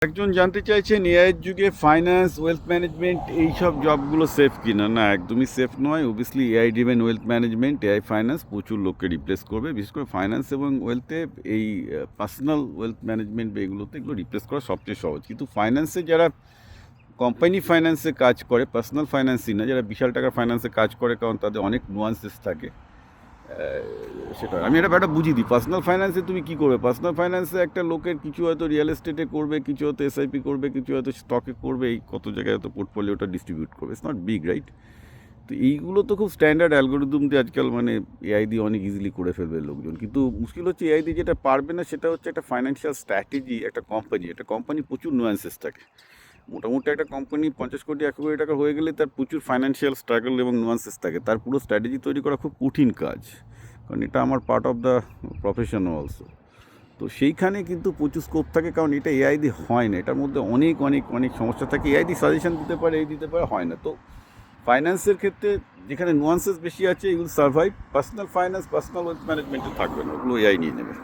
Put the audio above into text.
একজন জানতে চাইছেন এআইয়ের যুগে ফাইন্যান্স, ওয়েলথ ম্যানেজমেন্ট এইসব জবগুলো সেফ কিনা। না, একদমই সেফ নয়। Obviously AI driven wealth management, AI finance প্রচুর লোককে রিপ্লেস করবে। বিশেষ করে ফাইন্যান্স এবং ওয়েলথে এই পার্সোনাল ওয়েলথ ম্যানেজমেন্ট বা এগুলোতে এগুলো রিপ্লেস করা সবচেয়ে সহজ। কিন্তু ফাইন্যান্সে যারা কোম্পানি ফাইন্যান্সে কাজ করে, পার্সোনাল ফাইন্যান্সই না, যারা বিশাল টাকার ফাইন্যান্সে কাজ করে, কারণ তাদের অনেক নুয়ান্সেস থাকে। সেটা আমি একটা বুঝিয়ে দিই। পার্সোনাল ফাইন্যান্সে তুমি কী করবে? পার্সোনাল ফাইন্যান্সে একটা লোকের কিছু হয়তো রিয়েল এস্টেটে করবে, কিছু হয়তো এসআইপি করবে, কিছু হয়তো স্টকে করবে, এই কত জায়গায় হয়তো পোর্টফোলিওটা ডিস্ট্রিবিউট করবে। It's not big, right? তো এইগুলো তো খুব স্ট্যান্ডার্ড অ্যালগোরিদম দিয়ে আজকাল এআই দিয়ে অনেক ইজিলি করে ফেলবে লোকজন। কিন্তু মুশকিল হচ্ছে এআই দিয়ে যেটা পারবে না সেটা হচ্ছে একটা ফাইন্যান্সিয়াল স্ট্র্যাটেজি। একটা কোম্পানি প্রচুর নুয়ান্সেস থাকে। মোটামুটি একটা কোম্পানি 50 কোটি 100 কোটি টাকা হয়ে গেলে তার প্রচুর ফাইন্যান্সিয়াল স্ট্রাগল এবং নুয়ান্সেস থাকে। তার পুরো স্ট্র্যাটেজি তৈরি করা খুব কঠিন কাজ, কারণ এটা আমার part of the profession also. তো সেইখানে কিন্তু প্রচুর স্কোপ থাকে, কারণ এটা এআই দিয়ে হয় না। এটার মধ্যে অনেক অনেক অনেক সমস্যা থাকে। এআই দিয়ে সাজেশন দিতে পারে, এই দিতে পারে, হয় না। তো ফাইন্যান্সের ক্ষেত্রে যেখানে নুয়ান্সেস বেশি আছে, এগুলো survive. Personal finance, personal wealth ম্যানেজমেন্টে থাকবে না, ওগুলো এআই নিয়ে নেবে।